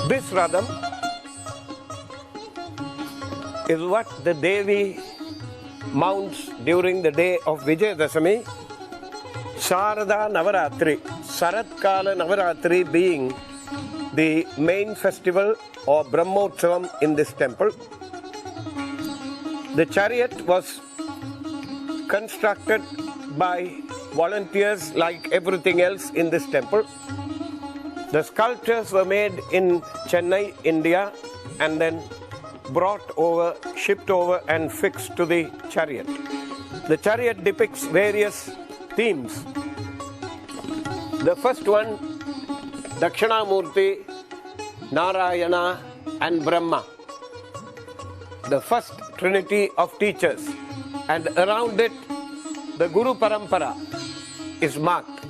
This Radham is what the Devi mounts during the day of Vijayadashami, Sharada Navaratri, Sarat Kala Navaratri being the main festival or Brahmotsavam in this temple. The chariot was constructed by volunteers like everything else in this temple. The sculptures were made in Chennai, India, and then brought over, shipped over and fixed to the chariot. The chariot depicts various themes. The first one, Dakshinamurti, Narayana and Brahma, the first trinity of teachers, and around it the Guru Parampara is marked.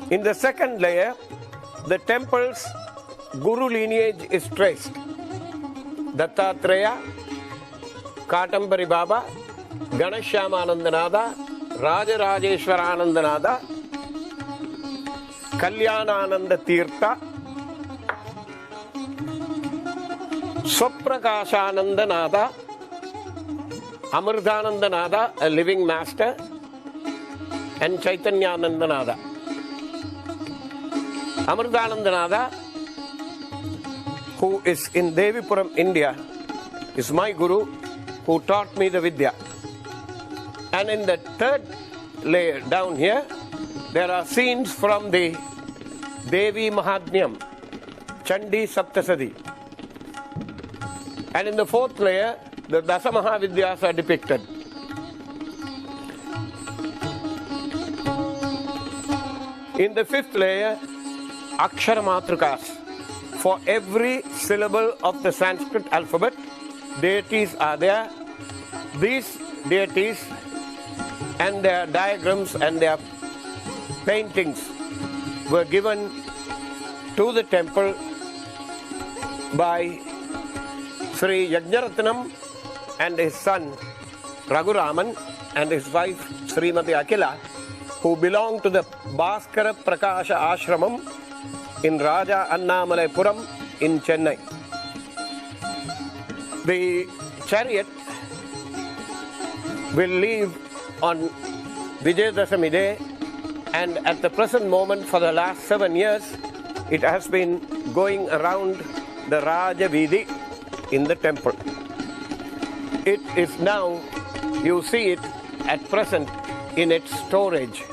In the second layer, the temple's Guru lineage is traced. Dattatreya, Katambari Baba, Ganeshyamanandanada, Rajarajeswaranandanada, Kalyanananda Tirtha, Swaprakashanandanada, Amritanandanada, a living master, and Chaitanyanandanada. Amritanandanada, who is in Devi Puram, India, is my guru who taught me the Vidya. And in the third layer down here, there are scenes from the Devi Mahatmyam, Chandi Saptasadi. And in the fourth layer, the Dasa Mahavidyas are depicted. In the fifth layer, Akshara Matrikas. For every syllable of the Sanskrit alphabet, deities are there. These deities and their diagrams and their paintings were given to the temple by Sri Yajnaratnam and his son Raghuraman and his wife Srimati Akila, who belong to the Bhaskara Prakasha Ashramam in Raja Annamalai Puram in Chennai. The chariot will leave on Vijayadashami day, and at the present moment for the last 7 years it has been going around the Raja Vidhi in the temple. It is now, you see it at present in its storage.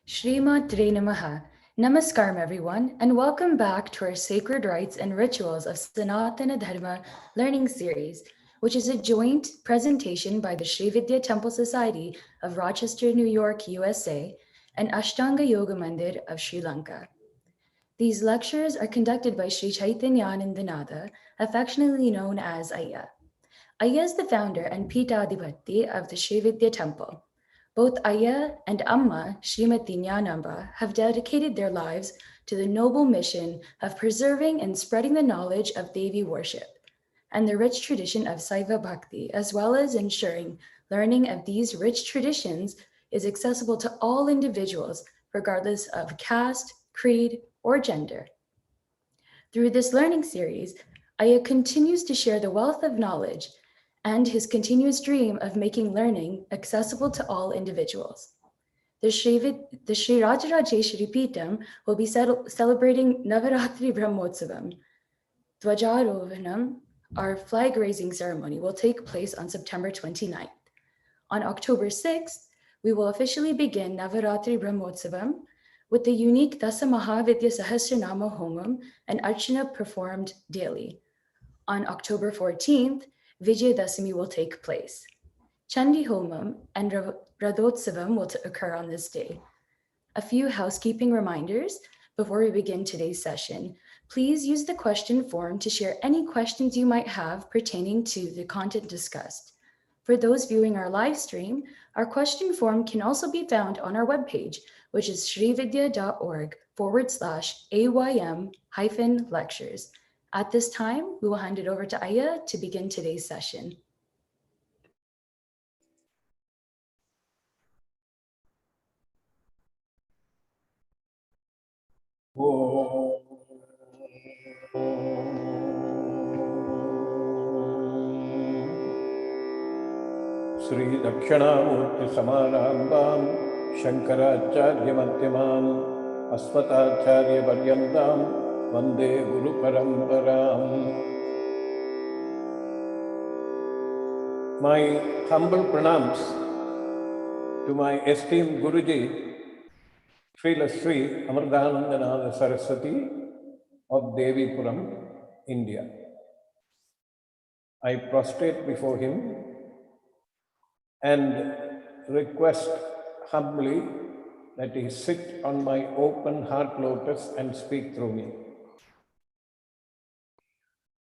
Shrimatre Namaha. Namaskaram everyone, and welcome back to our Sacred Rites and Rituals of Sanātana Dharma learning series, which is a joint presentation by the Sri Vidya Temple Society of Rochester, New York, USA, and Ashtanga Yoga Mandir of Sri Lanka. These lectures are conducted by Sri Chaitanyanandanada, affectionately known as Ayya. Ayya is the founder and Pitadipati of the Sri Vidya Temple. Both Ayya and Amma, Srimati Jnanamba, have dedicated their lives to the noble mission of preserving and spreading the knowledge of Devi worship and the rich tradition of Saiva Bhakti, as well as ensuring learning of these rich traditions is accessible to all individuals, regardless of caste, creed, or gender. Through this learning series, Ayya continues to share the wealth of knowledge and his continuous dream of making learning accessible to all individuals. The Sri Rajarajeswari Devi will be celebrating Navaratri Brahmotsavam. Dhwajastambam, our flag raising ceremony, will take place on September 29th. On October 6th, we will officially begin Navaratri Brahmotsavam with the unique Dasa Mahavidya Sahasranama Homam and Archana performed daily. On October 14th, Vijayadasami will take place. Chandi Homam and Radhotsavam will occur on this day. A few housekeeping reminders before we begin today's session. Please use the question form to share any questions you might have pertaining to the content discussed. For those viewing our live stream, our question form can also be found on our webpage, which is srividya.org/aym-lectures. At this time, we will hand it over to Aya to begin today's session. Sri Dakshinamurti Samarambam Shankaracharya Madhyamam Asvatacharya Paryandam Vande Guru Paramparam. My humble pranams to my esteemed Guruji, Srila Sri Amritanandananda Saraswati of Devi Puram, India. I prostrate before him and request humbly that he sit on my open heart lotus and speak through me.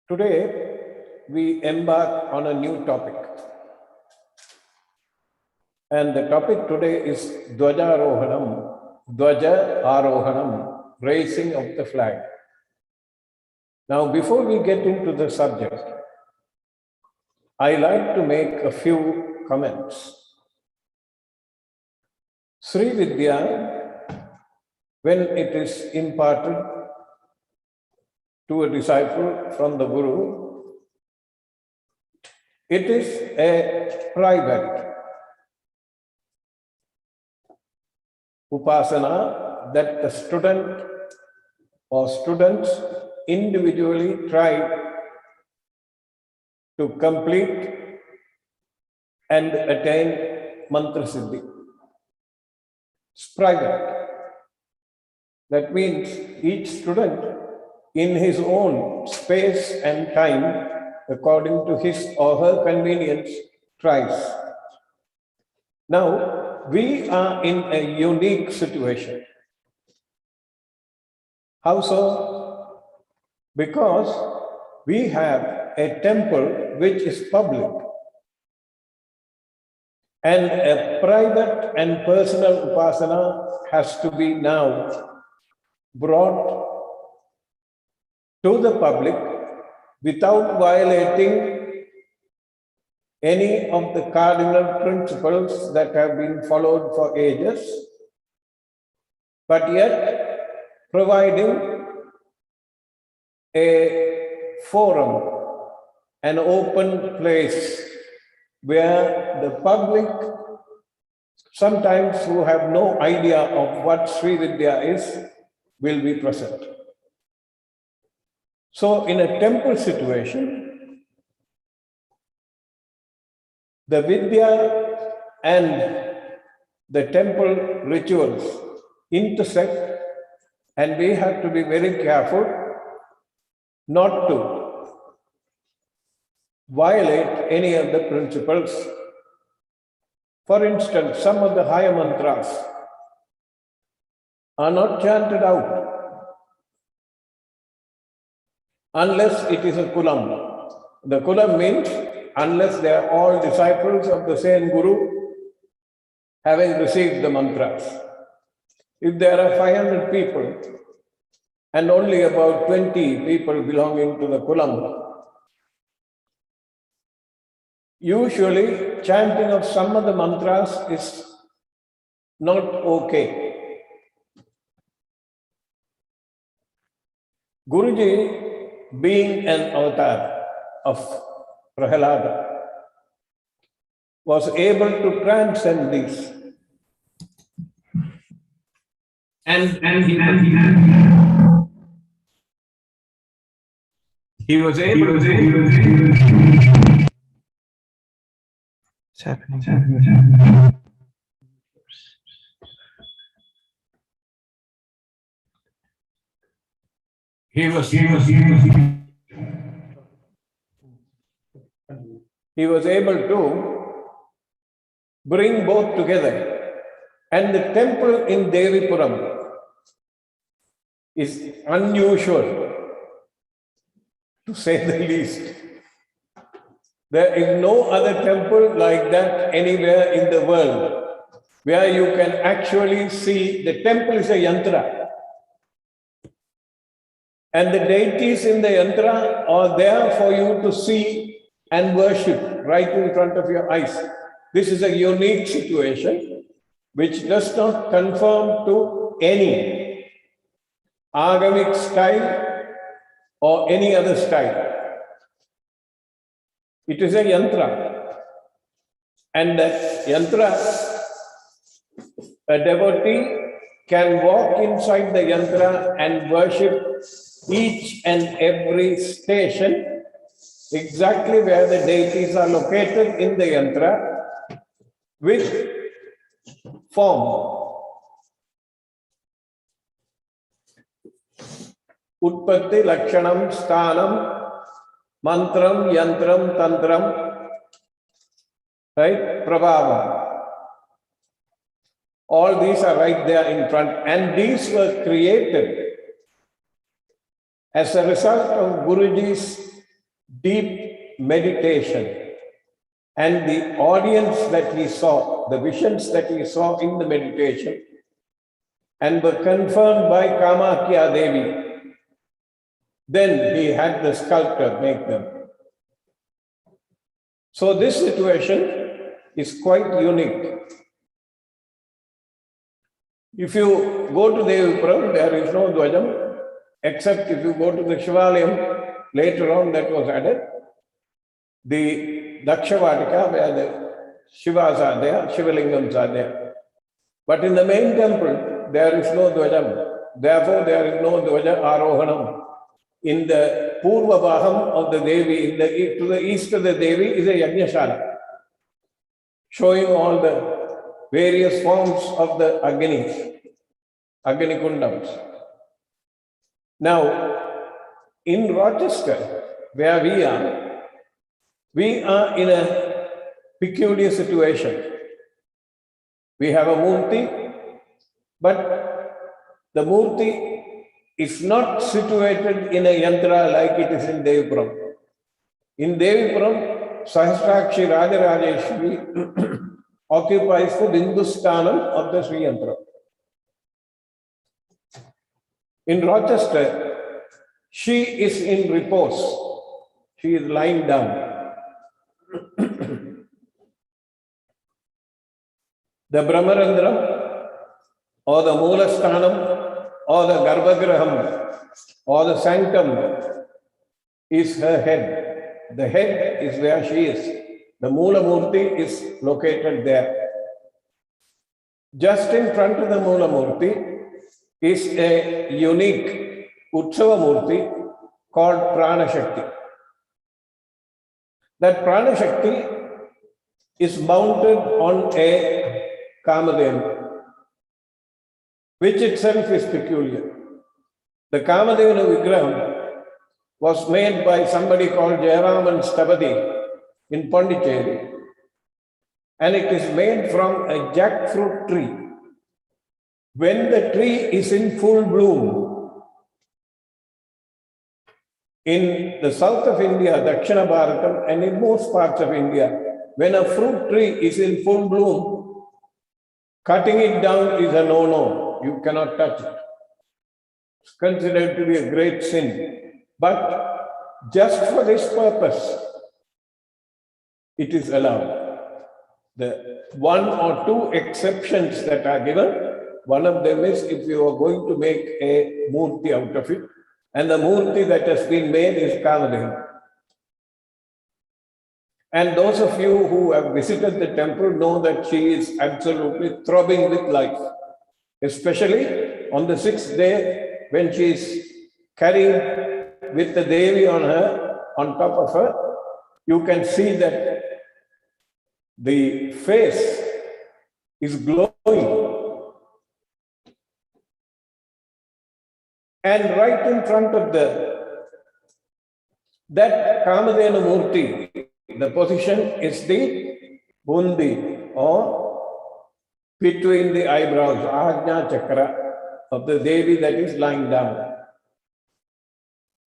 Today, we embark on a new topic. And the topic today is Dhwaja Arohanam, raising of the flag. Now, before we get into the subject, I like to make a few comments. Sri Vidya, when it is imparted to a disciple from the Guru, it is a private upasana that the student or students individually try to complete and attain mantra siddhi. It's private. That means each student in his own space and time, according to his or her convenience, tries. Now, we are in a unique situation. How so? Because we have a temple which is public, and a private and personal upasana has to be now brought to the public without violating any of the cardinal principles that have been followed for ages, but yet providing a forum, an open place where the public, sometimes who have no idea of what Sri Vidya is, will be present. So in a temple situation, the Vidya and the temple rituals intersect, and we have to be very careful not to violate any of the principles. For instance, some of the higher mantras are not chanted out unless it is a kulam. The kulam means unless they are all disciples of the same Guru having received the mantras. If there are 500 people and only about 20 people belonging to the kulam, usually chanting of some of the mantras is not okay. Guruji, being an avatar of Prahalada, was able to transcend these he was able to. What's happening? He was able to bring both together. And the temple in Devi Puram is unusual, to say the least. There is no other temple like that anywhere in the world where you can actually see. The temple is a yantra. And the deities in the yantra are there for you to see and worship right in front of your eyes. This is a unique situation which does not conform to any agamic style or any other style. It is a yantra. And that yantra, a devotee can walk inside the yantra and worship each and every station exactly where the deities are located in the yantra with form. Utpatti, Lakshanam, Sthanam, Mantram, Yantram, Tantram, right? Prabhava. All these are right there in front, and these were created as a result of Guruji's deep meditation and the audience that he saw, the visions that he saw in the meditation, and were confirmed by Kamakya Devi. Then he had the sculptor make them. So this situation is quite unique. If you go to Devipuram, there is no Dhwajam, except if you go to the Shivalayam, later on that was added. The Dakshavatika, where the Shivas are there, Shivalingams are there. But in the main temple, there is no Dhwajam. Therefore, there is no Dhwaja Arohanam. In the Purva Baham of the Devi, to the east of the Devi is a Yajnashala, showing all the various forms of the Agni Kundams. Now, in Rochester, where we are in a peculiar situation. We have a Murti, but the Murti is not situated in a yantra like it is in Devipuram. In Devipuram, Sri Rajarajeswari occupies the Hindusthanam of the Sri Yantra. In Rochester, she is in repose. She is lying down. The Brahmarandram or the Moolasthanam or the Garbhagraham or the sanctum is her head. The head is where she is. The Moola Murti is located there. Just in front of the Moola Murti is a unique Utsava Murti called Prana Shakti. That Prana Shakti is mounted on a Kamadeva, which itself is peculiar. The Kamadeva Vigraham was made by somebody called Jayaraman Stabadi in Pondicherry, and it is made from a jackfruit tree. When the tree is in full bloom, in the south of India, Dakshina Bharatam, and in most parts of India, when a fruit tree is in full bloom, cutting it down is a no-no. You cannot touch it. It's considered to be a great sin. But just for this purpose, it is allowed. The one or two exceptions that are given, one of them is if you are going to make a murti out of it, and the murti that has been made is Kamadeva. And those of you who have visited the temple know that she is absolutely throbbing with life, especially on the 6th day, when she is carrying with the Devi on top of her, you can see that the face is glowing. And right in front of that Kamadena Murti, the position is the Bundi, or between the eyebrows, Ajna Chakra of the Devi that is lying down.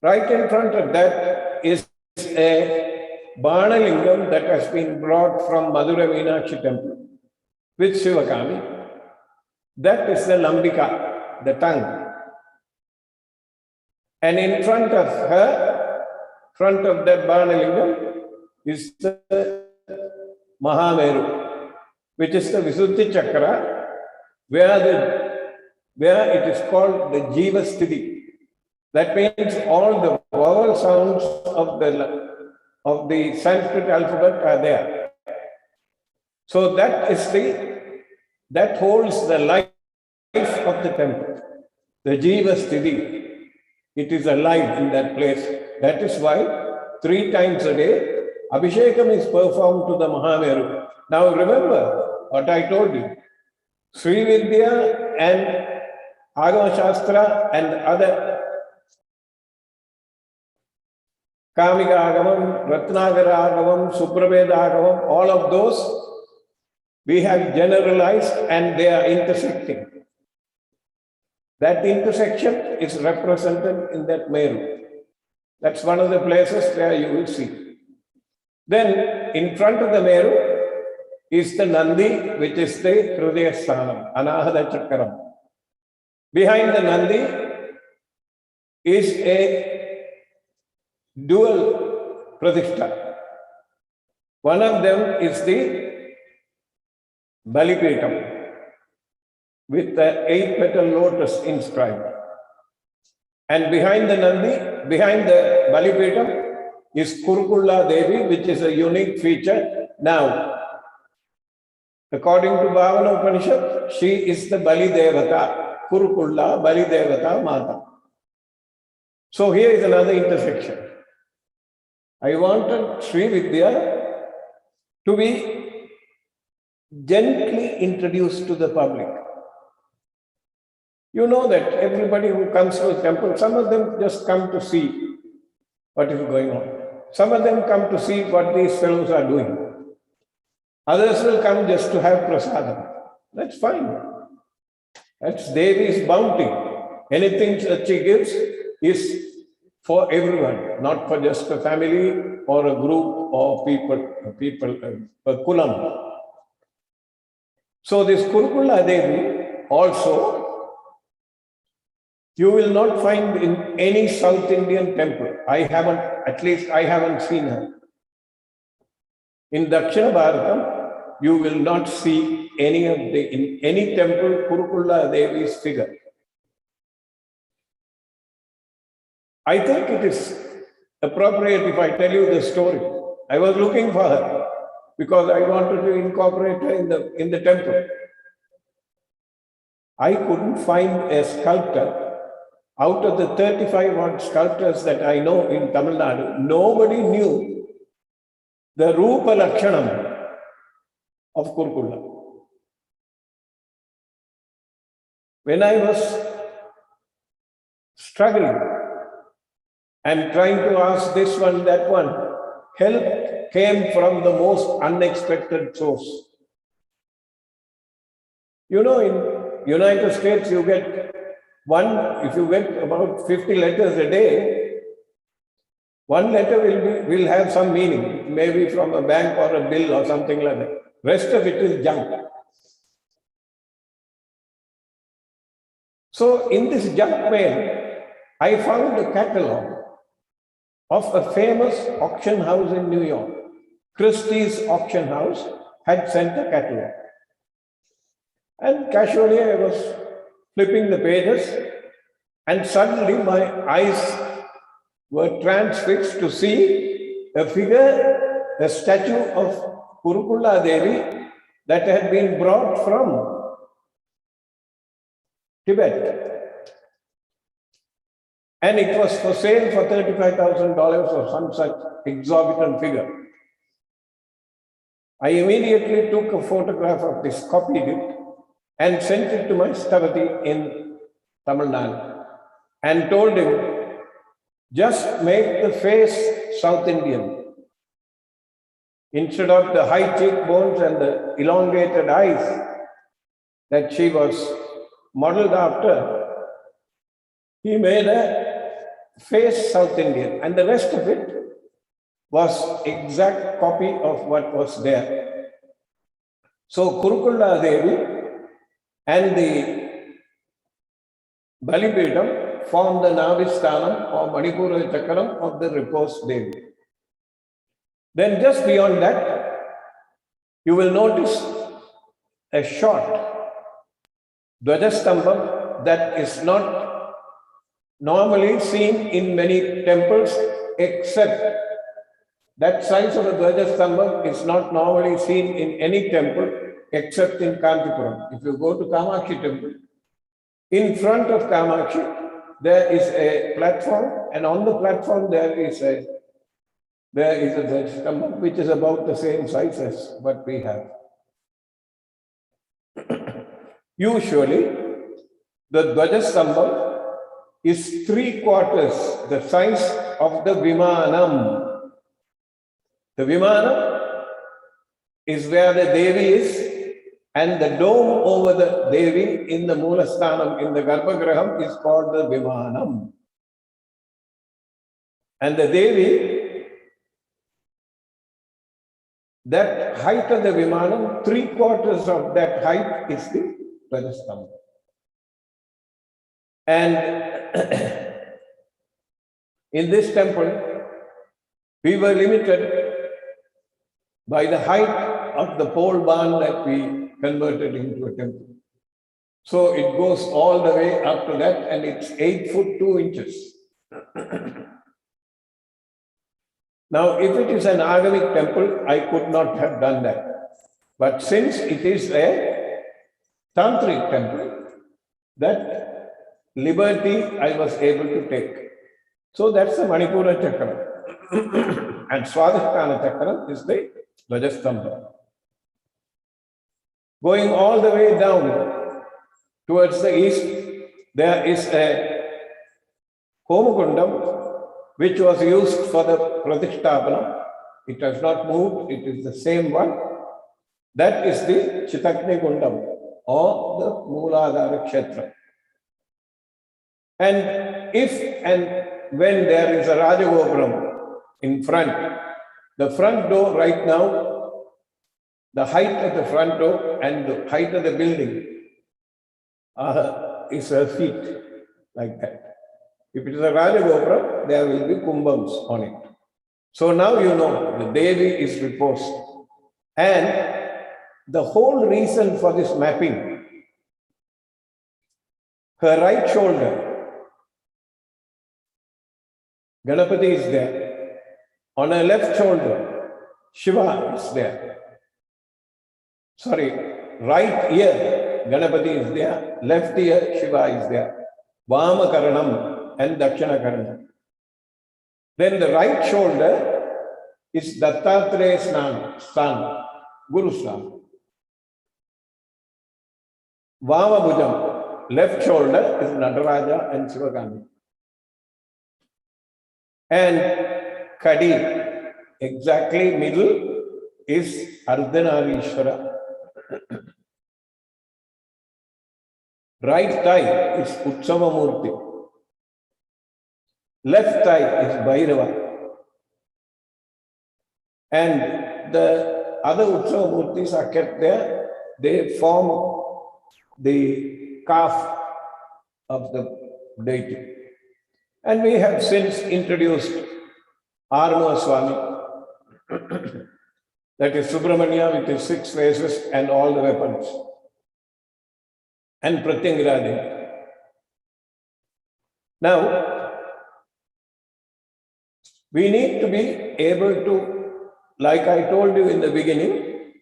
Right in front of that is a Banalingam that has been brought from Madura Meenakshi Temple with Shivakami. That is the Lambika, the tongue. And in front of her, front of that Banalingam, is the Mahameru, which is the Visuddhi Chakra, where it is called the Jiva Sthiti. That means all the vowel sounds of the Sanskrit alphabet are there. So that holds the life of the temple, the Jiva Sthiti. It is alive in that place. That is why 3 times a day, Abhishekam is performed to the Mahameru. Now remember what I told you. Sri Vidya and Agama Shastra and other Kamika Agamam, Ratnagara Agamam, Suprabeda Agamam, all of those we have generalized and they are intersecting. That intersection is represented in that Meru. That's one of the places where you will see. Then in front of the Meru is the Nandi, which is the Hrudayasthanam, Anahada Chakram. Behind the Nandi is a dual Pradishta. One of them is the Balipeetam with the 8-petal lotus inscribed. And behind the Nandi, behind the Balipeetam is Kurukulla Devi, which is a unique feature. Now, according to Bhavana Upanishad, she is the Bali Devata, Kurukulla Bali Devata Mata. So here is another intersection. I wanted Sri Vidya to be gently introduced to the public. You know that everybody who comes to the temple, some of them just come to see what is going on. Some of them come to see what these fellows are doing. Others will come just to have prasadam. That's fine. That's Devi's bounty. Anything that she gives is for everyone, not for just a family or a group or people, a kulam. So this Kurukulla Devi also, you will not find in any South Indian temple. At least I haven't seen her. In Dakshina Bharatam, you will not see in any temple Kurukulla Devi's figure. I think it is appropriate if I tell you the story. I was looking for her because I wanted to incorporate her in the temple. I couldn't find a sculptor. Out of the 35 odd sculptors that I know in Tamil Nadu, nobody knew the Rupa Lakshanam of Kurukulla. When I was struggling and trying to ask this one, that one, help came from the most unexpected source. You know, in United States, if you get about 50 letters a day, one letter will have some meaning, maybe from a bank or a bill or something like that. Rest of it is junk. So in this junk mail, I found a catalog of a famous auction house in New York. Christie's auction house had sent a catalog. And casually I was flipping the pages, and suddenly my eyes were transfixed to see a figure, a statue of Kurukulla Devi that had been brought from Tibet. And it was for sale for $35,000 or some such exorbitant figure. I immediately took a photograph of this, copied it, and sent it to my Stavati in Tamil Nadu and told him, just make the face South Indian. Instead of the high cheekbones and the elongated eyes that she was modeled after, he made a face South Indian, and the rest of it was exact copy of what was there. So Kurukulla Devi and the Balipidam form the Navisthanam or Manipura Chakram of the repose Devi. Then just beyond that, you will notice a short Dhwajastambam that is not normally seen in many temples, except that size of a Dhwajastambam is not normally seen in any temple except in Kanchipuram. If you go to Kamakshi temple, in front of Kamakshi, there is a platform, and on the platform there is a Dhwajastambam which is about the same size as what we have. Usually, the Dhwajastambam is 3/4 the size of the Vimanam. The Vimanam is where the Devi is, and the dome over the Devi in the Moolasthānam, in the Garbhagraham, is called the Vimanam. And the Devi, that height of the Vimanam, 3/4 of that height is the Dhwajastambam. And in this temple, we were limited by the height of the pole barn that we converted into a temple. So it goes all the way up to that, and it's 8 foot 2 inches. Now, if it is an Agamic temple, I could not have done that. But since it is a Tantric temple, that liberty I was able to take. So that's the Manipura Chakra. And Swadhisthana Chakra is the Dhwajastambam. Going all the way down towards the east, there is a Homagundam which was used for the Pratishthapana. It has not moved, it is the same one. That is the Chitakni Gundam or the Mooladhara Kshetra. And if and when there is a Rajagopuram in front, the front door right now, the height of the front door and the height of the building is a feet, like that. If it is a Rajagopuram, there will be kumbhams on it. So now you know the Devi is reposed. And the whole reason for this mapping, her right shoulder, Ganapati is there. On her left shoulder, Shiva is there. Sorry, right ear, Ganapati is there. Left ear, Shiva is there. Vama Karanam and Dakshina Karanam. Then the right shoulder is Dattatreya's son, Guru Sthana. Vama Bhujam, left shoulder is Nataraja and Sivagami. And Kadi, exactly middle, is Ardhanarishwara. Right thigh is Utsavamurti. Left thigh is Bhairava. And the other Utsavamurtis are kept there. They form the calf of the deity. And we have since introduced Arma Swami, that is Subramanya with his 6 faces and all the weapons, and Pratyangiradi. Now, we need to be able to, like I told you in the beginning,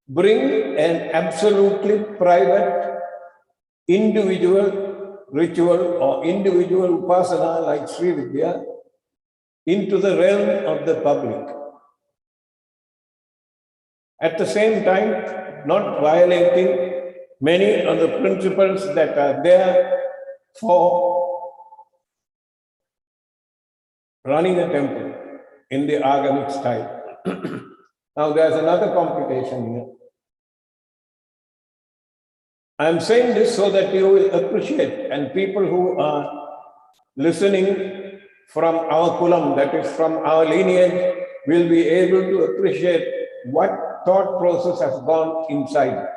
bring an absolutely private, individual ritual or individual upasana like Sri Vidya into the realm of the public. At the same time, not violating many of the principles that are there for running a temple in the agamic style. Now there's another complication here. I'm saying this so that you will appreciate, and people who are listening from our kulam, that is from our lineage, will be able to appreciate what thought process has gone inside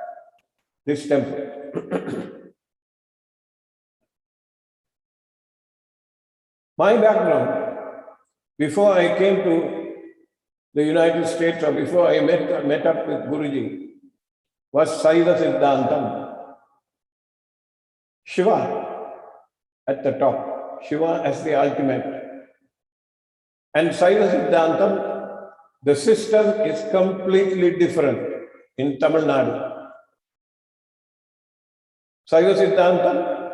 this temple. My background, before I came to the United States or before I met up with Guruji, was Saiva Siddhantam. Shiva at the top, Shiva as the ultimate. And Saiva Siddhantam, the system is completely different in Tamil Nadu. Saiva Siddhantam,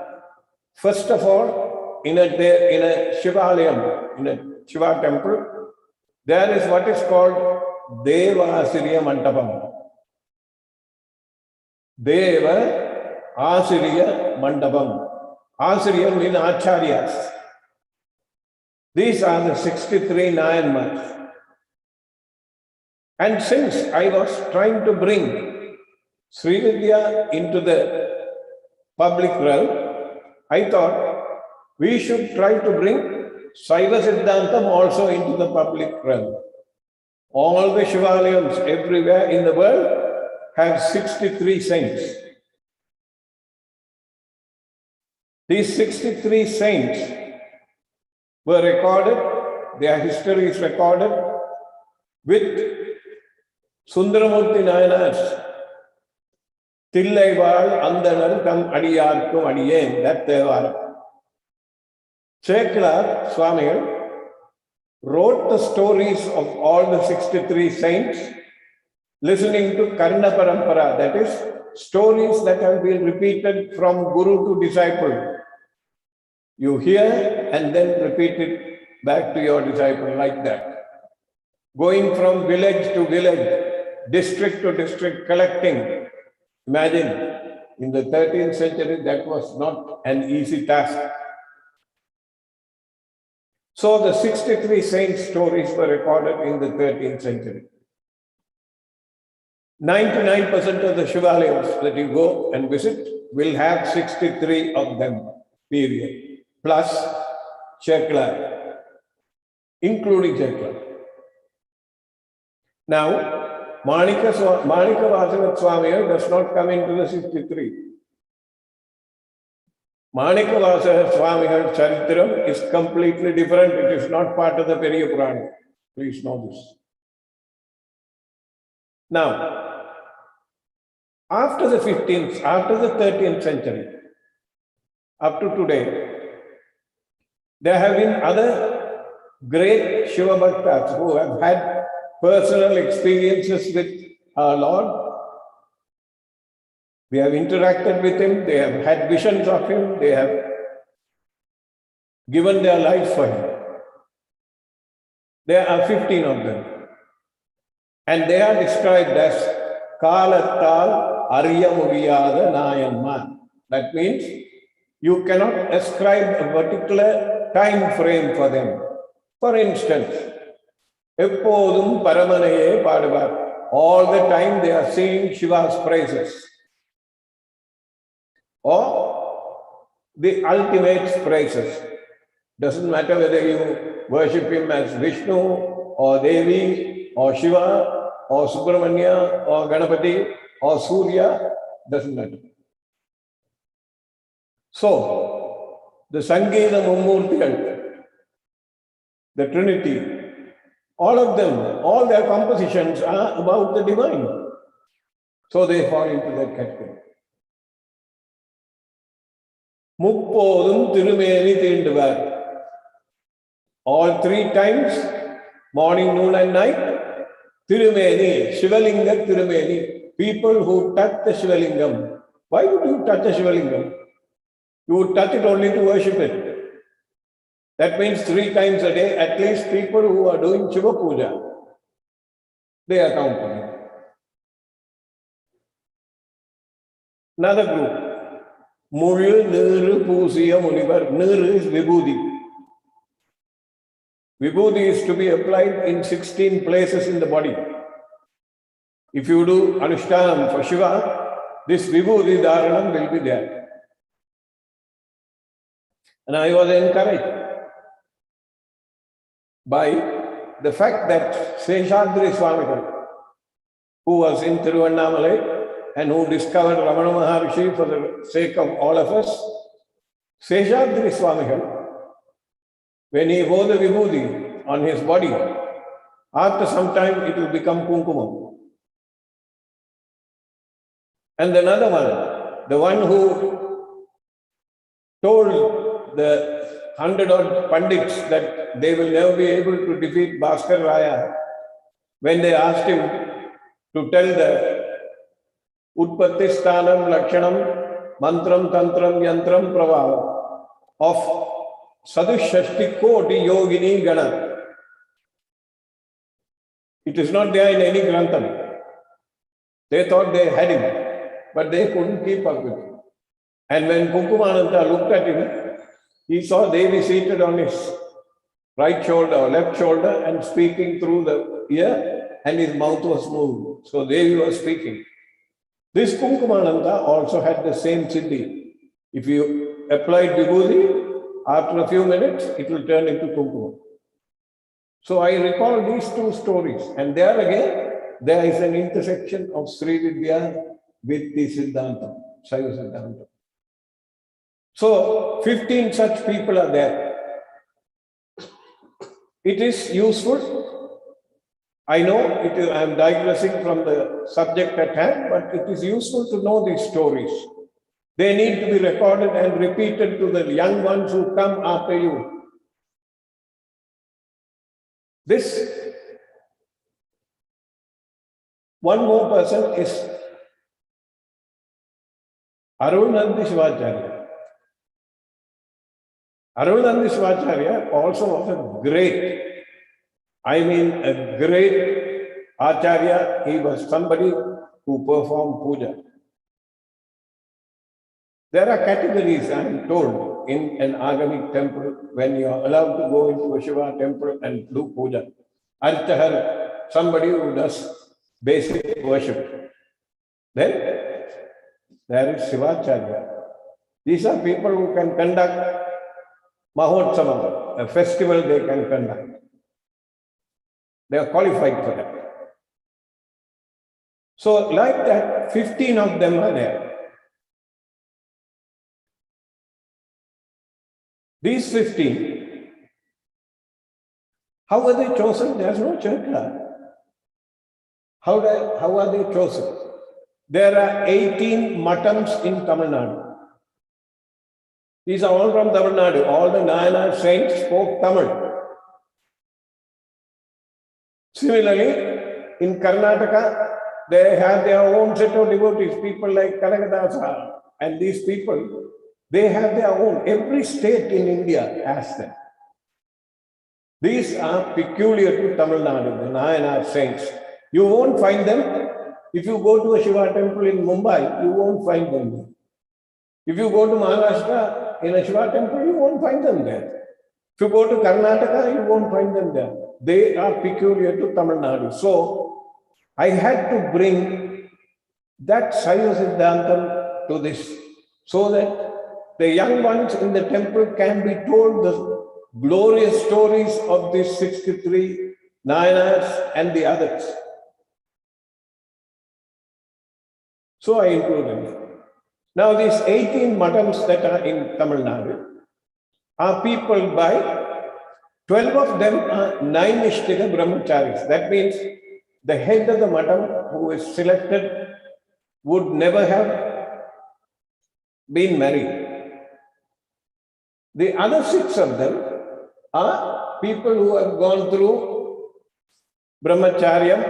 first of all, in a Shivalayam, in a Shiva temple, there is what is called Deva-Asiriya Mandapam. Deva-Asiriya Mandapam. Asiriya means Acharyas. These are the 63 Nayanmars. And since I was trying to bring Sri Vidya into the public realm, I thought we should try to bring Saiva Siddhantam also into the public realm. All the Shivalayams everywhere in the world have 63 saints. These 63 saints were recorded, their history is recorded with Sundaramurti Nayanar's Tillaival Andanar Tam Adiyarkum Adiyen, that Devaram. Chekla Swamigal wrote the stories of all the 63 saints, listening to Karna Parampara, that is, stories that have been repeated from Guru to disciple. You hear and then repeat it back to your disciple like that. Going from village to village, district to district, collecting. Imagine, in the 13th century, that was not an easy task. So the 63 saints' stories were recorded in the 13th century. 99% of the Shivalayams that you go and visit will have 63 of them, period. Plus Chekla, including Chekla. Now, Manika Vasavat Swamigal does not come into the 63. Manika Vasavat Swamigal Charitram is completely different. It is not part of the Periya Purana. Please know this. Now, after the 15th, after the 13th century, up to today, there have been other great Shiva Bhaktas who have had personal experiences with our Lord. They have interacted with him, they have had visions of him, they have given their life for him. There are 15 of them. And they are described as Kalattal Arya Mugiyada Nayanma. That means you cannot ascribe a particular time frame for them. For instance, Eppodum Paramanaye Padavar. All the time they are singing Shiva's praises. Or the ultimate praises. Doesn't matter whether you worship him as Vishnu or Devi or Shiva or Subramanya or Ganapati or Surya, doesn't matter. So, the Sangeeta Mummurtigal, the Trinity, all of them, all their compositions are about the divine. So they fall into that category. Muppodum Tirumeni Tinduvar. All 3 times, morning, noon and night, Tirumeni, Shivalinga Tirumeni. People who touch the Shivalingam. Why would you touch the Shivalingam? You would touch it only to worship it. That means 3 times a day, at least people who are doing Shiva Puja, they are counting. Another group. Mulu Niru Pusiya Munivar. Niru is Vibhuti. Vibhuti is to be applied in 16 places in the body. If you do Anushtanam for Shiva, this Vibhuti Dharanam will be there. And I was encouraged by the fact that Seshadri Swamigal, who was in Tiruvannamalai and who discovered Ramana Maharishi for the sake of all of us, Seshadri Swamigal, when he wore the Vibhuti on his body, after some time it will become Kumkumam. And another one, the one who told the 100-odd Pandits that they will never be able to defeat Bhaskar Raya, when they asked him to tell the Utpatti Sthanam Lakshanam Mantram Tantram Yantram Pravaha of Sadushashti Koti Yogini Gana. It is not there in any Grantham. They thought they had him, but they couldn't keep up with him. And when Kumkumananta looked at him, he saw Devi seated on his right shoulder or left shoulder and speaking through the ear, and his mouth was moved. So Devi was speaking. This Kumkumananta also had the same siddhi. If you applied Vibhuti, after a few minutes, it will turn into Kumkumam. So I recall these 2 stories, and there again, there is an intersection of Sri Vidya with the Siddhantam, Saiva Siddhantam. So 15 such people are there. It is useful. I know I am digressing from the subject at hand, but it is useful to know these stories. They need to be recorded and repeated to the young ones who come after you. This one more person is Arunandi Shivacharya. Arunandi Shivacharya also was a great, a great Acharya. He was somebody who performed puja. There are categories, I am told, in an Agamic temple when you are allowed to go into a Shiva temple and do puja. Archahar, somebody who does basic worship. Then there is Shivacharya. These are people who can conduct Mahotsavam, a festival they can conduct. They are qualified for that. So like that, 15 of them are there. These 15, how are they chosen? There is no church. How are they chosen? There are 18 Muttons in Tamil Nadu. These are all from Tamil Nadu. All the Nayanar saints spoke Tamil. Similarly, in Karnataka, they have their own set of devotees, people like Kanagadasa, and these people, they have their own. Every state in India has them. These are peculiar to Tamil Nadu, the Nayanar saints. You won't find them. If you go to a Shiva temple in Mumbai, you won't find them there. If you go to Maharashtra in a Shiva temple, you won't find them there. If you go to Karnataka, you won't find them there. They are peculiar to Tamil Nadu. So I had to bring that Saiva Siddhantam to this, so that the young ones in the temple can be told the glorious stories of these 63 Nayanars and the others. So I included them. Now these 18 Muttons that are in Tamil Nadu are people by 12 of them are Nainishtika Brahmacharis. That means the head of the Mutton who is selected would never have been married. The other 6 of them are people who have gone through Brahmacharyam,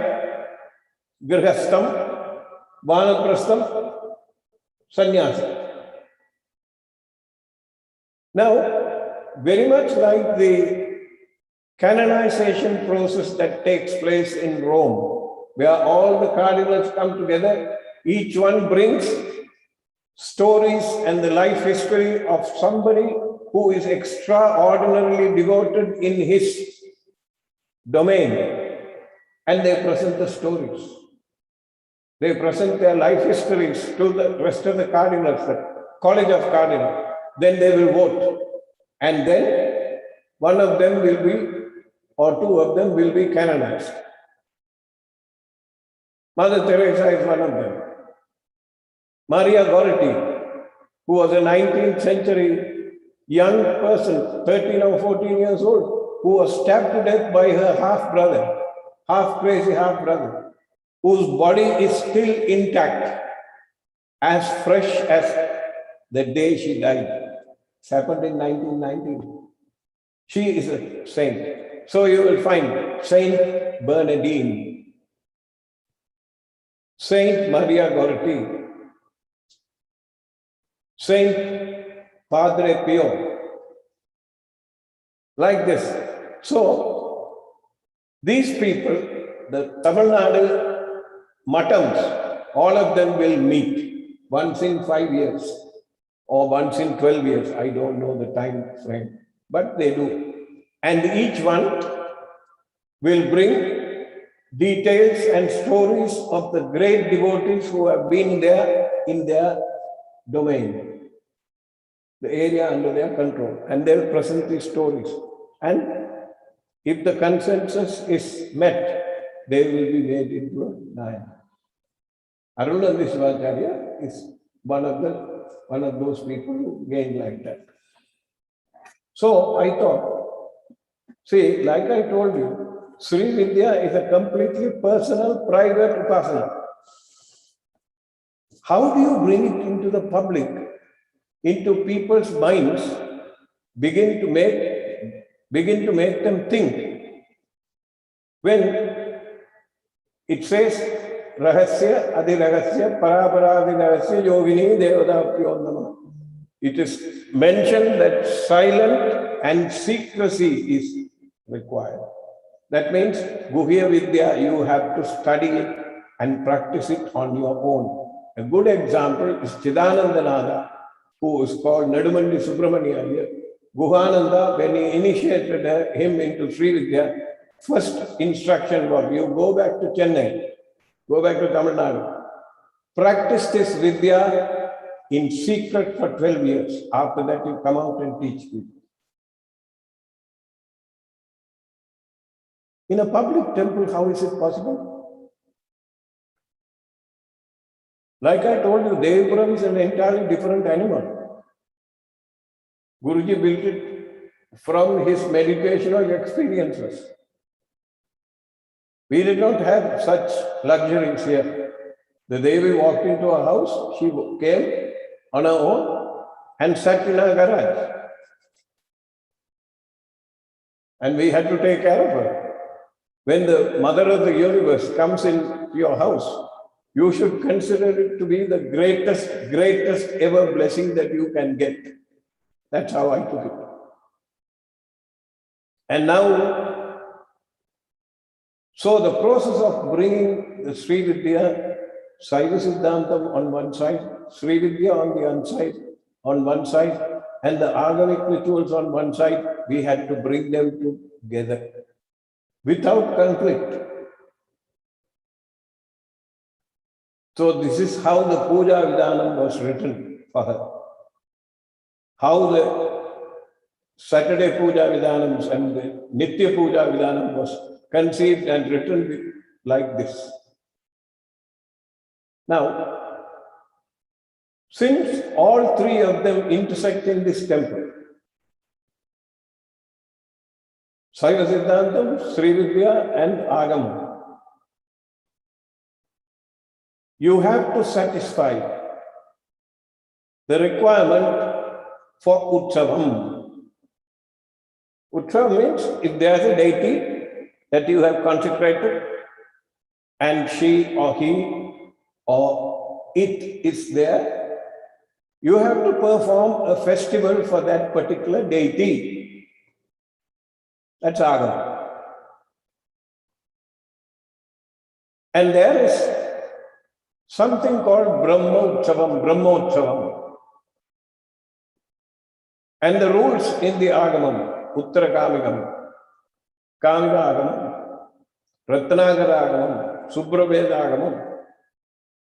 Grihastham, Vanaprastham, Sannyasa. Now, very much like the canonization process that takes place in Rome, where all the cardinals come together, each one brings stories and the life history of somebody who is extraordinarily devoted in his domain, and they present the stories. They present their life histories to the rest of the cardinals, the College of Cardinals. Then they will vote. And then one of them will be, or two of them will be canonized. Mother Teresa is one of them. Maria Goretti, who was a 19th century young person, 13 or 14 years old, who was stabbed to death by her half-brother, half-crazy half-brother, whose body is still intact, as fresh as the day she died. It happened in 1919. She is a saint. So you will find Saint Bernardine, Saint Maria Goretti, Saint Padre Pio, like this. So these people, the Tamil Nadu Muttons, all of them will meet once in 5 years or once in 12 years. I don't know the time frame, but they do. And each one will bring details and stories of the great devotees who have been there in their domain, the area under their control, and they'll present these stories. And if the consensus is met, they will be made into a Nayana. Arunadishvacharya is one of those people who gained like that. So I thought, see, like I told you, Sri Vidya is a completely personal, private upasana. How do you bring it into the public, into people's minds, begin to make them think? When it says, Rahasya, Adhirahasya, Paraparadhirahasya, Yogini, Devadapyo Nama. It is mentioned that silent and secrecy is required. That means, Guhya Vidya, you have to study it and practice it on your own. A good example is Chidanandanada, who is called Nadumandi Subramania here. Guhananda, when he initiated him into Sri Vidya, first instruction was, you go back to Chennai, go back to Tamil Nadu, practice this Vidya in secret for 12 years. After that, you come out and teach people. In a public temple, how is it possible? Like I told you, Puram is an entirely different animal. Guruji built it from his meditational experiences. We did not have such luxuries here. The day we walked into a house, she came on her own and sat in our garage. And we had to take care of her. When the mother of the universe comes into your house, you should consider it to be the greatest ever blessing that you can get. That's how I took it. And now, so the process of bringing the Sri Vidya, Saiva Siddhantam on one side, Sri Vidya on one side, and the Agamic rituals on one side, we had to bring them together without conflict. So this is how the Puja Vidhanam was written for her. How the Saturday Puja Vidhanams and the Nitya Puja Vidhanam was conceived and written like this. Now, since all three of them intersect in this temple, Saiva Siddhantam, Sri Vidya and Agama, you have to satisfy the requirement for Utsavam. Utsavam means if there is a deity that you have consecrated and she or he or it is there, you have to perform a festival for that particular deity. That's Agama. And there is something called Brahmotsavam. And the rules in the Agamam, Uttara Kamikam, Kamika Agamam, Ratnagara Agamam, Subrabeda Agamam,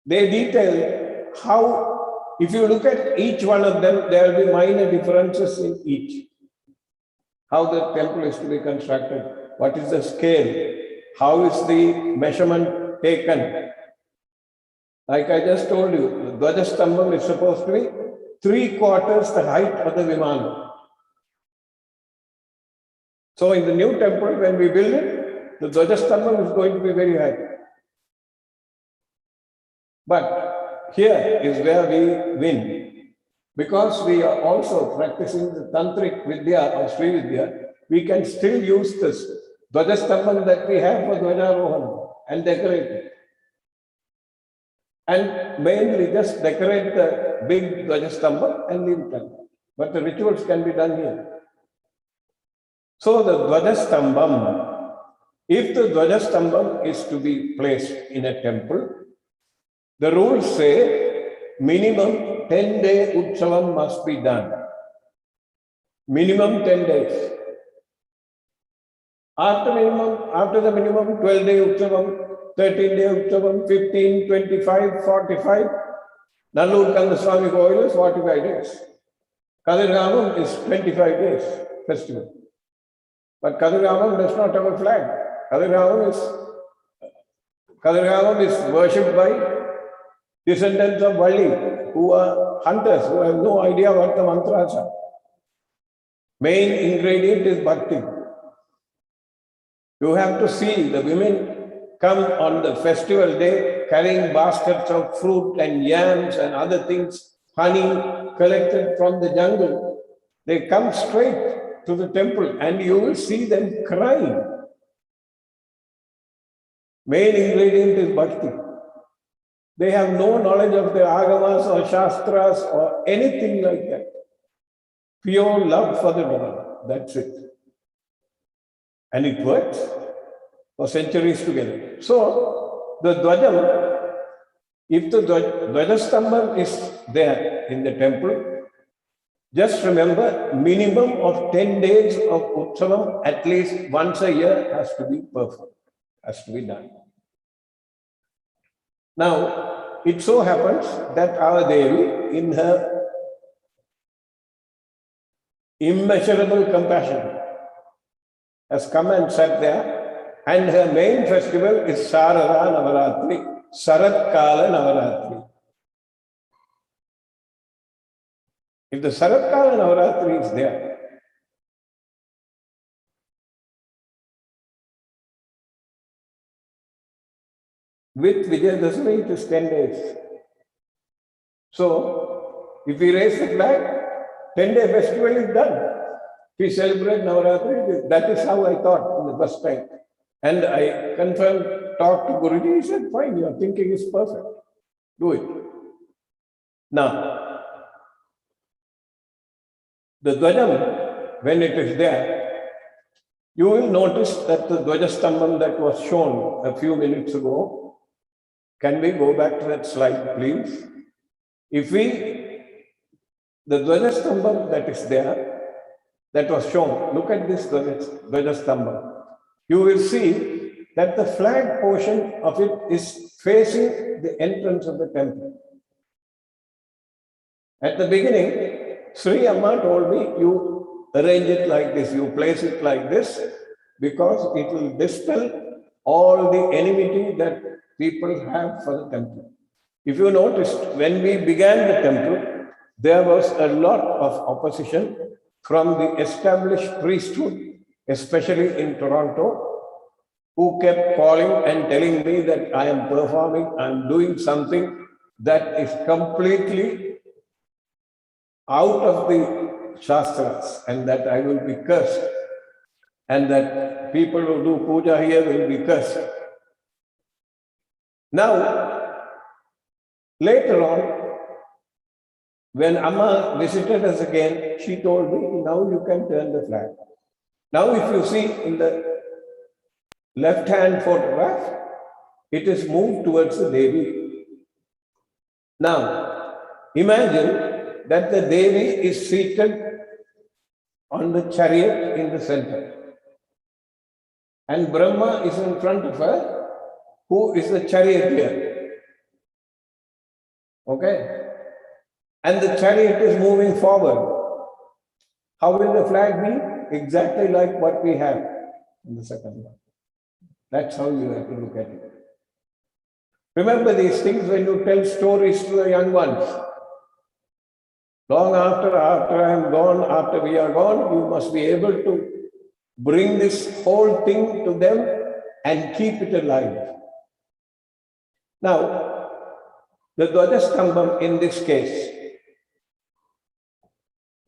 they detail how, if you look at each one of them, there will be minor differences in each. How the temple is to be constructed, what is the scale, how is the measurement taken. Like I just told you, the Dhwajastambam is supposed to be 3/4 the height of the Vimana. So in the new temple, when we build it, the Dhwajastambam is going to be very high. But here is where we win. Because we are also practicing the Tantric Vidya or Sri Vidya, we can still use this Dhwajastambam that we have for Dhwajarohan and decorate it. And mainly just decorate the big Dhwajastambam and leave it. But the rituals can be done here. So the Dhwajastambam, if the Dhwajastambam is to be placed in a temple, the rules say minimum 10-day Utsavam must be done. Minimum 10 days. After the minimum 12-day Utsavam, 13-day Utsavam, 15, 25, 45. Nallur Kandaswami Goil is 45 days. Kadirgamam is 25 days festival. But Kadirgamam does not have a flag. Kadirgamam is worshipped by descendants of Valli, who are hunters, who have no idea what the mantras are. Main ingredient is bhakti. You have to see the women come on the festival day carrying baskets of fruit and yams and other things, honey collected from the jungle. They come straight to the temple and you will see them crying. Main ingredient is bhakti. They have no knowledge of the agamas or shastras or anything like that. Pure love for the Lord. That's it. And it works for centuries together. So, the Dhwajam, if the Dhwajastambam is there in the temple, just remember minimum of 10 days of Utsavam at least once a year has to be performed, has to be done. Now, it so happens that our Devi, in her immeasurable compassion, has come and sat there. And her main festival is Sardar Navaratri, Sarat Kala Navaratri. If the Sarat Kala Navaratri is there, with Vijayadashami it is 10 days. So, if we raise the flag, 10-day festival is done. We celebrate Navaratri, that is how I thought in the first time. And I confirmed, talked to Guruji, he said, fine, your thinking is perfect. Do it. Now, the Dhwajam, when it is there, you will notice that the Dhwajastambam that was shown a few minutes ago, can we go back to that slide, please? If the Dhwajastambam that is there, that was shown, look at this Dhwajastambam. You will see that the flag portion of it is facing the entrance of the temple. At the beginning, Sri Amma told me, you arrange it like this, you place it like this, because it will dispel all the enmity that people have for the temple. If you noticed, when we began the temple, there was a lot of opposition from the established priesthood, especially in Toronto, who kept calling and telling me that I am performing, I am doing something that is completely out of the Shastras and that I will be cursed and that people who do puja here will be cursed. Now, later on, When Amma visited us again, she told me, now you can turn the flag. Now if you see in the left-hand photograph, it is moved towards the Devi. Now, imagine that the Devi is seated on the chariot in the center. And Brahma is in front of her, who is the charioteer. Okay? And the chariot is moving forward. How will the flag be? Exactly like what we have in the second one. That's how you have to look at it. Remember these things when you tell stories to the young ones. Long after I am gone, after we are gone, you must be able to bring this whole thing to them and keep it alive. Now, the Dhwajastambam in this case,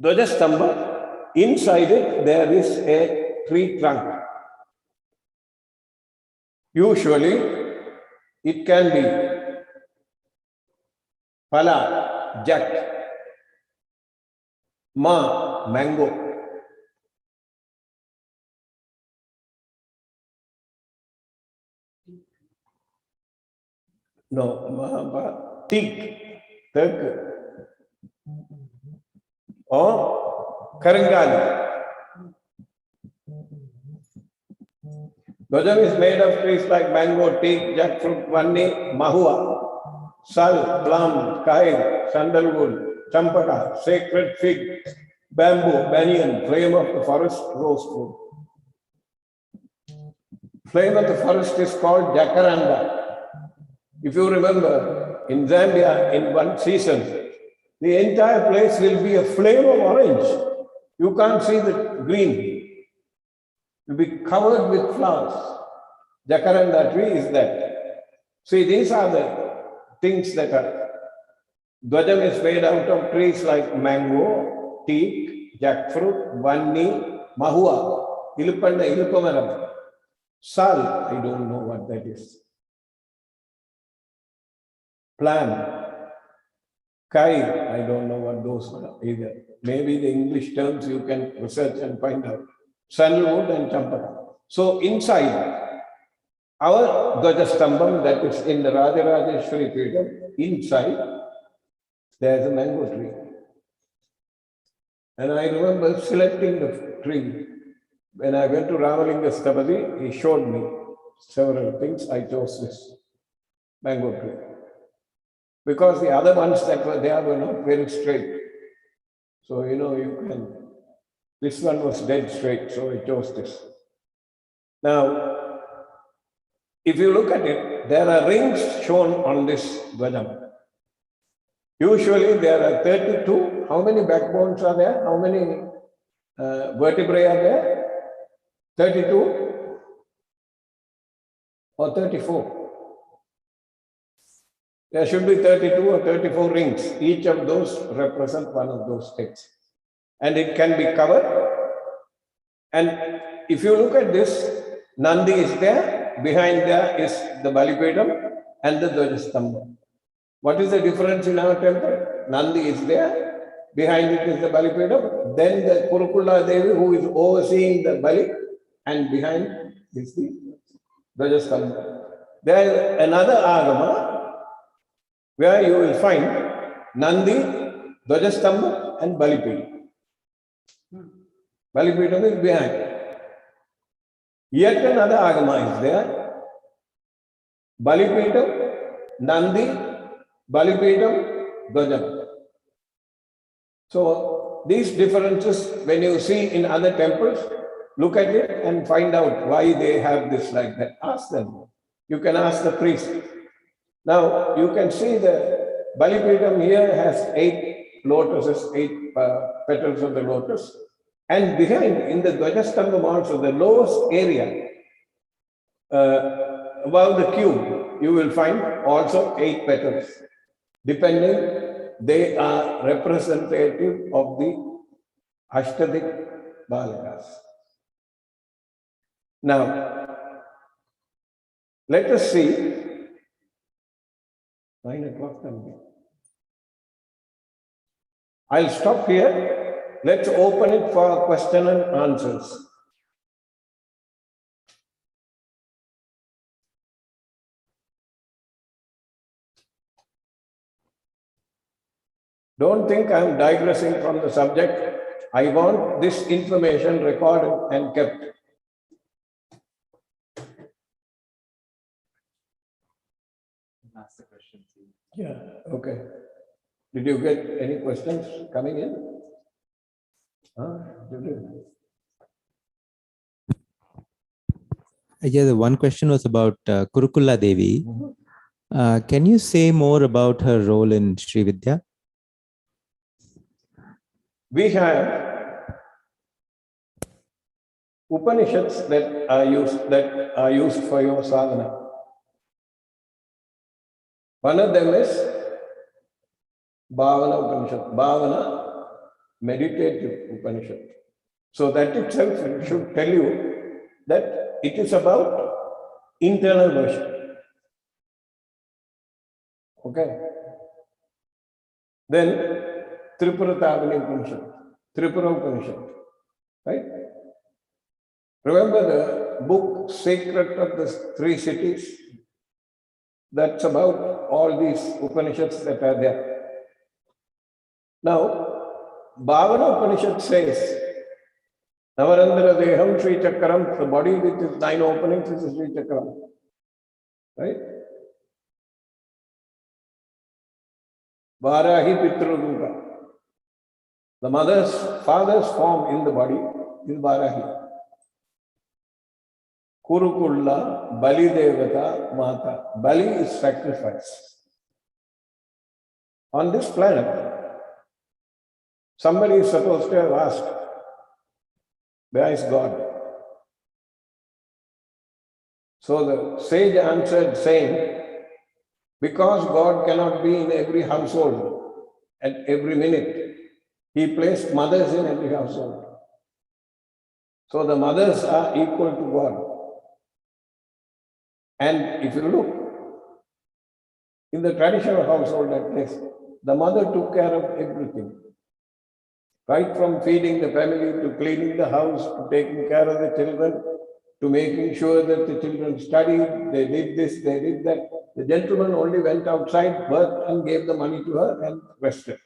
Dhwajastambam, inside it there is a tree trunk. Usually, it can be pala, jack, ma, mango. No, teak, turk, or karangali. Dhwajam is made of trees like mango, teak, jackfruit, vanni, mahua, sal, plum, kai, sandalwood, champaka, sacred fig, bamboo, banyan, flame of the forest, rosewood. Flame of the forest is called jacaranda. If you remember, in Zambia, in one season, the entire place will be a flame of orange. You can't see the green. It will be covered with flowers. Jacaranda tree is that. See, these are the things that are. Dhwajam is made out of trees like mango, teak, jackfruit, vanni, mahua, ilupamaram. Sal, I don't know what that is. Plum, kai, I don't know what those are either. Maybe the English terms you can research and find out. Sandalwood and champaka. So inside our Dhwajastambam that is in the Rajarajeswari Devi, inside there is a mango tree. And I remember selecting the tree. When I went to Ramalinga Sthabadi, he showed me several things. I chose this mango tree. Because the other ones that were there were not very straight. So, you can, this one was dead straight, so I chose this. Now, if you look at it, there are rings shown on this Dhwajam. Usually there are 32. How many backbones are there? How many vertebrae are there? 32 or 34? There should be 32 or 34 rings. Each of those represent one of those things. And it can be covered. And if you look at this, Nandi is there. Behind there is the Balipedam and the Dhwajastambam. What is the difference in our temple? Nandi is there. Behind it is the Balipedam. Then the Kurukula Devi who is overseeing the Bali. And behind is the Dhwajastambam. There is another Agama where you will find Nandi, Dhwajastambam and Balipedam. Balipedam is behind. Yet another Agama is there. Balipedam, Nandi, Balipedam, Dhwajam. So these differences, when you see in other temples, look at it and find out why they have this like that. Ask them. You can ask the priest. Now, you can see the Balipedam here has 8 lotuses, 8 petals of the lotus. And behind, in the Dhwajastambam also, the lowest area, above the cube, you will find also 8 petals. Depending, they are representative of the Ashtadik Balakas. Now, let us see 9 o'clock. I'll stop here. Let's open it for question and answers. Don't think I'm digressing from the subject. I want this information recorded and kept. Ask the question, please. Yeah, okay. Did you get any questions coming in? Yeah, the one question was about Kurukula Devi. Can you say more about her role in Sri Vidya? We have Upanishads that are used for your sadhana. One of them is Bhavana Upanishad, Bhavana meditative Upanishad. So that itself should tell you that it is about internal worship. Okay. Then Tripura Tavani Upanishad, Tripura Upanishad, right? Remember the book Secret of the Three Cities? That's about all these Upanishads that are there. Now, Bhavana Upanishad says, Navarandra Deham Sri Chakram, the body with its 9 openings is Sri Chakram. Right? Varahi Pitrurupa. The father's form in the body is Varahi. Kurukulla, Bali Devata, Mata. Bali is sacrifice. On this planet, somebody is supposed to have asked, where is God? So the sage answered saying, because God cannot be in every household at every minute, He placed mothers in every household. So the mothers are equal to God. And if you look, in the traditional household at least, the mother took care of everything. Right from feeding the family, to cleaning the house, to taking care of the children, to making sure that the children studied, they did this, they did that. The gentleman only went outside, worked and gave the money to her and rested.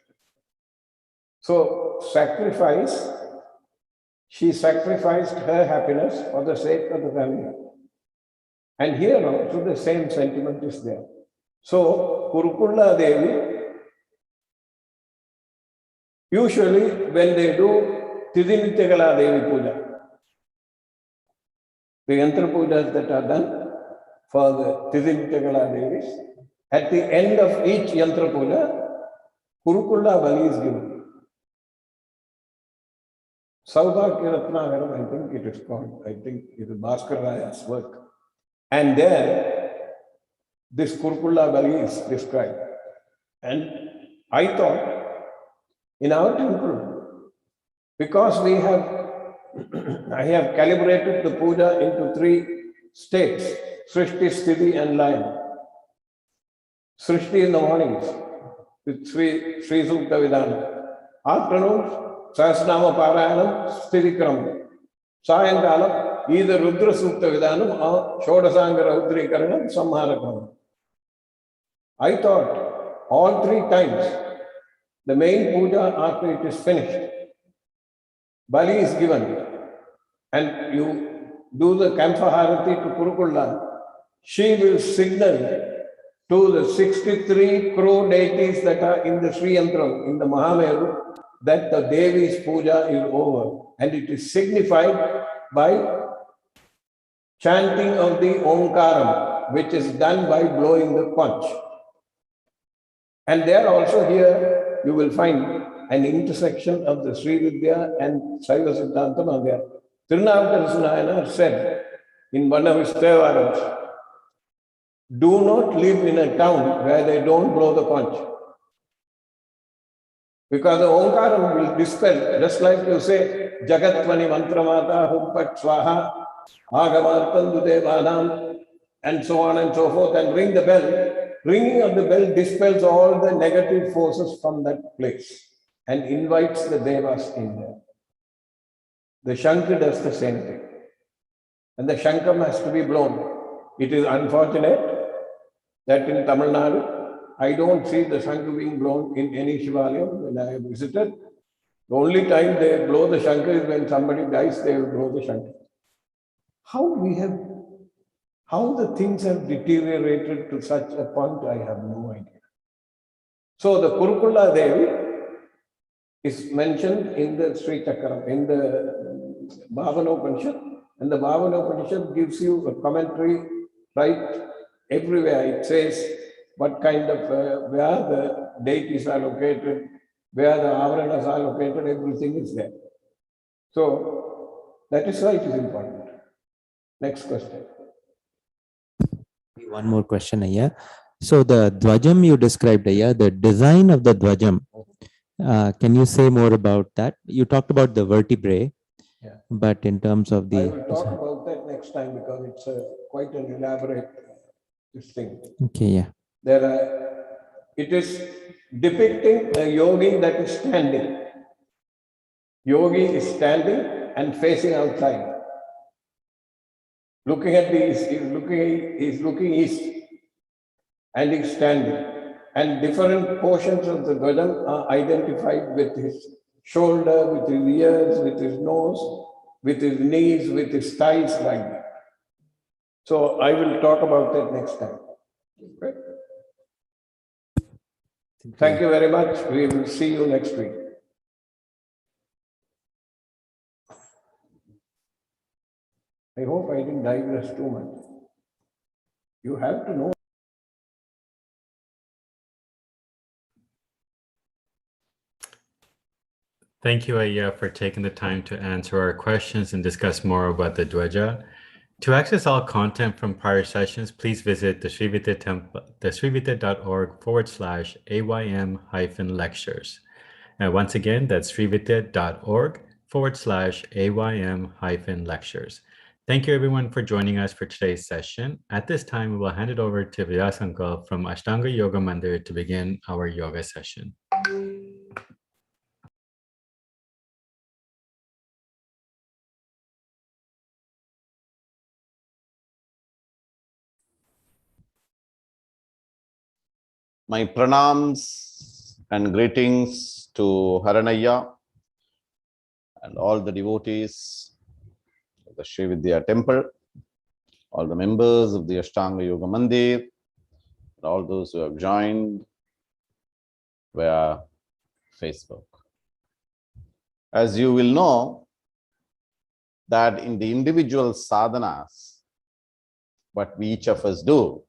So sacrifice, she sacrificed her happiness for the sake of the family. And here also the same sentiment is there. So Kurukula Devi, usually when they do Tidinityagala Devi Puja, the yantra pujas that are done for the Tidinityagala Devis, at the end of each yantra puja, Kurukula Bali is given. Saubhagya Ratnagaram, I think it is called. I think it is Bhaskar Raya's work. And there, this Kurukula Bali is described. And I thought, in our temple, because we have, I have calibrated the puja into 3 states, Srishti, Sthiti and Laya. Srishti in the mornings, with Sri Sukta Vidana. Afternoons, Sahasranama Parayanam, Sthiti Kram. Sayankalam, either Rudra Sukta Vidanam or Shodasanga Raudri Karanam, Samhara Kram. I thought, all 3 times, the main puja after it is finished, Bali is given, and you do the Kamsaharati to Kurukula, she will signal to the 63 crore deities that are in the Sri Yantram, in the Mahameru, that the Devi's puja is over. And it is signified by chanting of the Omkaram, which is done by blowing the conch. And there also here, you will find an intersection of the Sri Vidya and Saiva Siddhantam there. Tirunavukara said in one of his Thevarams, do not live in a town where they don't blow the conch. Because the Omkaram will dispel, just like you say, Jagatvani Mantramata, Humpat Swaha, Agamartandu Devanam, and so on and so forth, and ring the bell. Ringing of the bell dispels all the negative forces from that place. and invites the devas in there. The Shankha does the same thing. And the Shankam has to be blown. It is unfortunate that in Tamil Nadu, I don't see the Shankha being blown in any Shivalayam when I have visited. The only time they blow the Shankha is when somebody dies, they will blow the Shankha. How the things have deteriorated to such a point, I have no idea. So the Kurukula Devi is mentioned in the Sri Chakram, in the Bhavanopanishad, and the Bhavanopanishad gives you a commentary right everywhere. It says what kind of, where the deities are located, where the avaranas are located, everything is there. So that is why it is important. Next question. One more question, Ayya. So the Dhwajam you described, Ayya, the design of the Dhwajam, can you say more about that? You talked about the vertebrae, yeah, but in terms of the... I will talk about that next time because it's quite an elaborate thing. Okay, yeah. It is depicting a yogi that is standing. Yogi is standing and facing outside. Looking at the east, he's looking east and he's standing. And different portions of the Dhwajam are identified with his shoulder, with his ears, with his nose, with his knees, with his thighs, like that. So I will talk about that next time. Okay? Thank you very much. We will see you next week. I hope I didn't digress too much. You have to know. Thank you, Ayya, for taking the time to answer our questions and discuss more about the Dhwaja. To access all content from prior sessions, please visit the Sri Vidya Temple, the srividya.org/AYM-lectures. And once again, that's srividya.org/AYM-lectures. Thank you, everyone, for joining us for today's session. At this time, we will hand it over to Vyas Uncle from Ashtanga Yoga Mandir to begin our yoga session. My pranams and greetings to Haranaya and all the devotees of the Sri Vidya Temple, all the members of the Ashtanga Yoga Mandir, and all those who have joined via Facebook. As you will know, that in the individual sadhanas, what we each of us do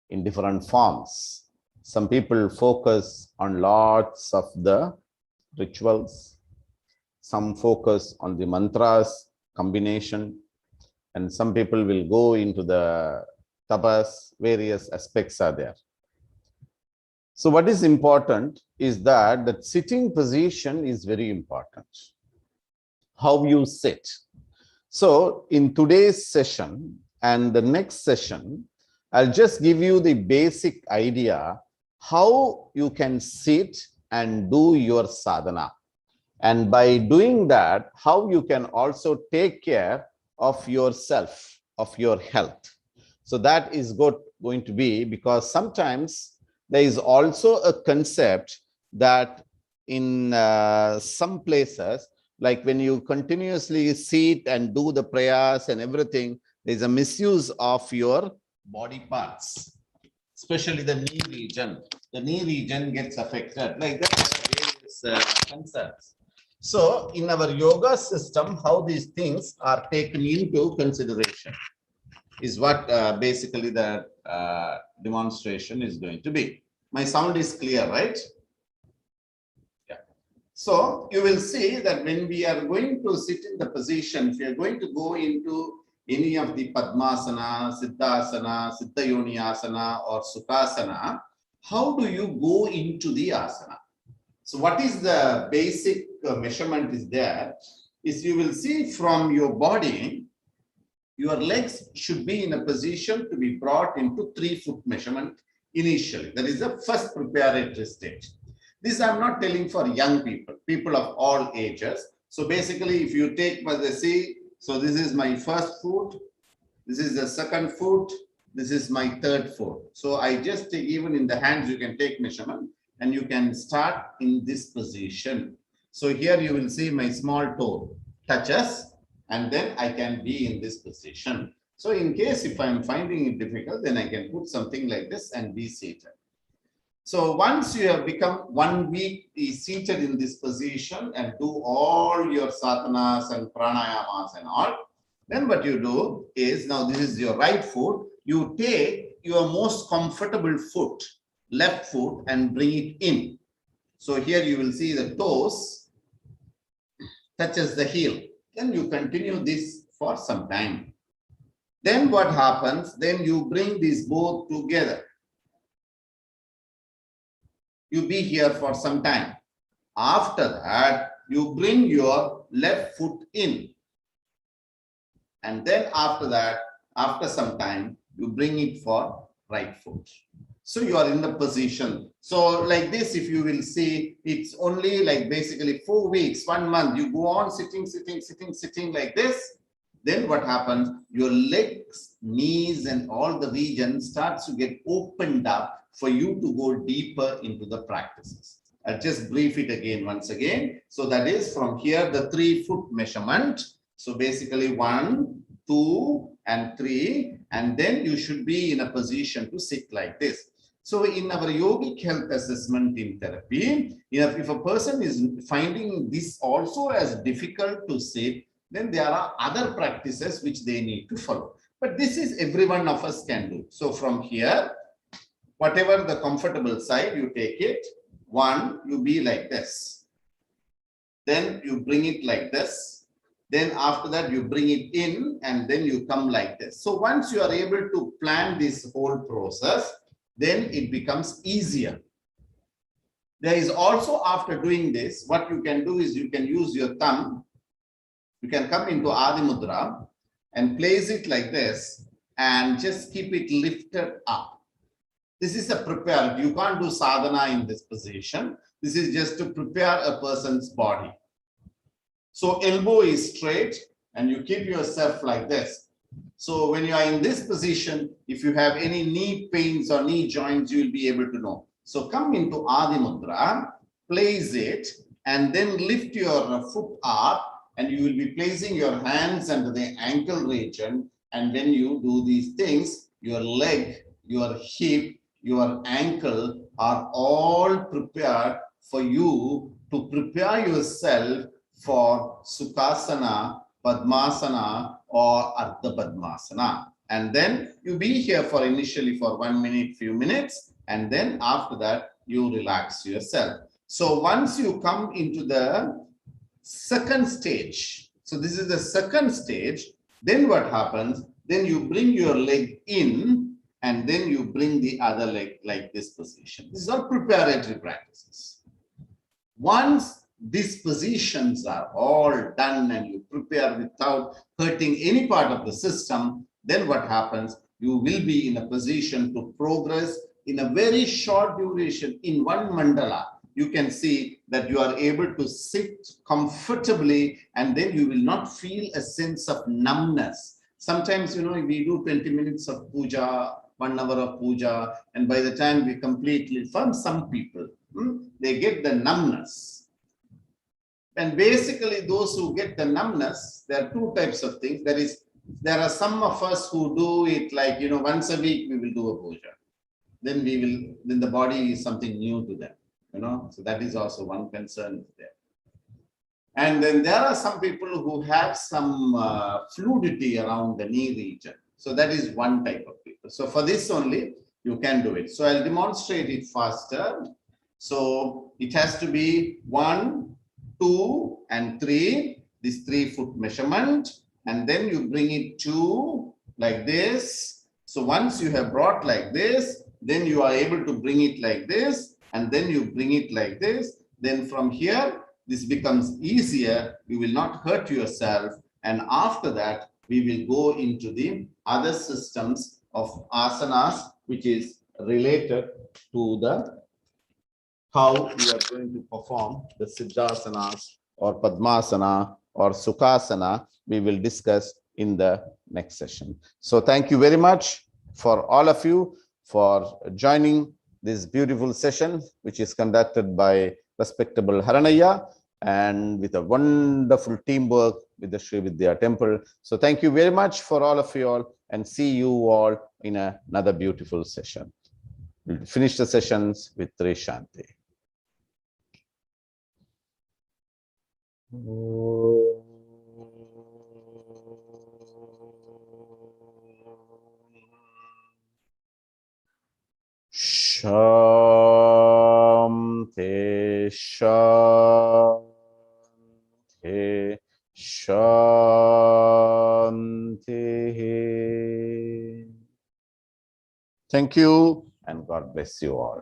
in different forms. Some people focus on lots of the rituals. Some focus on the mantras combination. And some people will go into the tapas, various aspects are there. So what is important is that the sitting position is very important. How you sit. So in today's session and the next session, I'll just give you the basic idea how you can sit and do your sadhana. And by doing that, how you can also take care of yourself, of your health. So that is going to be, because sometimes there is also a concept that in some places, like when you continuously sit and do the prayers and everything, there's a misuse of your body parts, especially the knee region. The knee region gets affected. Like that, various concerns. So in our yoga system, how these things are taken into consideration is what basically the demonstration is going to be. My sound is clear, right? Yeah. So you will see that when we are going to sit in the position, if we are going to go into any of the Padmasana, Siddhasana, Siddha Yoni Asana, or Sukhasana, how do you go into the asana? So what is the basic measurement is there, is you will see from your body, your legs should be in a position to be brought into 3-foot measurement initially. That is the first preparatory stage. This I'm not telling for young people, people of all ages. So basically, if you take, see, so this is my first foot, this is the second foot, this is my third foot. So I just take, even in the hands, you can take measurement and you can start in this position. So here you will see my small toe touches, and then I can be in this position. So in case if I'm finding it difficult, then I can put something like this and be seated. So once you have become 1 week seated in this position and do all your sadhanas and pranayamas and all, then what you do is, now this is your right foot, you take your most comfortable foot, left foot, and bring it in. So here you will see the toes touches the heel. Then you continue this for some time. Then what happens? Then you bring these both together. You be here for some time. After that, you bring your left foot in. And then after that, after some time, you bring it for right foot. So you are in the position. So like this, if you will see, it's only like basically 4 weeks, 1 month, you go on sitting like this. Then what happens? Your legs, knees, and all the regions starts to get opened up for you to go deeper into the practices. I'll just brief it again once again. So that is from here, the 3 foot measurement. So basically 1, 2, and 3, and then you should be in a position to sit like this. So in our yogic health assessment in therapy, if a person is finding this also as difficult to sit, then there are other practices which they need to follow. But this is every one of us can do. So from here, whatever the comfortable side, you take it. 1, you be like this. Then you bring it like this. Then after that, you bring it in and then you come like this. So once you are able to plan this whole process, then it becomes easier. There is also, after doing this, what you can do is you can use your thumb. You can come into Aadhi Mudra and place it like this and just keep it lifted up. This is a prepare. You can't do sadhana in this position. This is just to prepare a person's body. So elbow is straight and you keep yourself like this. So when you are in this position, if you have any knee pains or knee joints, you will be able to know. So come into Aadhi Mudra, place it, and then lift your foot up, and you will be placing your hands under the ankle region. And when you do these things, your leg, your hip, your ankle are all prepared for you to prepare yourself for Sukhasana, Padmasana, or Ardha Padmasana. And then you be here for initially for 1 minute, few minutes, and then after that, you relax yourself. So once you come into the second stage, so this is the second stage, then what happens? Then you bring your leg in and then you bring the other leg like this position. These are preparatory practices. Once these positions are all done and you prepare without hurting any part of the system, then what happens? You will be in a position to progress in a very short duration. In 1 mandala, you can see that you are able to sit comfortably, and then you will not feel a sense of numbness. Sometimes, we do 20 minutes of puja, 1 hour of puja, and by the time we completely, from some people, they get the numbness. And basically, those who get the numbness, there are 2 types of things. There are some of us who do it like, once a week we will do a puja. Then the body is something new to them. So that is also one concern there. And then there are some people who have some fluidity around the knee region. So that is one type of people. So for this only, you can do it. So I'll demonstrate it faster. So it has to be 1, 2, and 3, this 3 foot measurement. And then you bring it to like this. So once you have brought like this, then you are able to bring it like this. And then you bring it like this. Then from here, this becomes easier. You will not hurt yourself. And after that, we will go into the other systems of asanas, which is related to the how we are going to perform the Siddhasanas or Padmasana or Sukhasana, we will discuss in the next session. So thank you very much for all of you for joining this beautiful session, which is conducted by respectable Haranaya and with a wonderful teamwork with the Sri Vidya Temple. So thank you very much for all of you all, and see you all in another beautiful session. We'll finish the sessions with Tri Shanti. Shanti, Shanti, Shanti. Thank you, and God bless you all.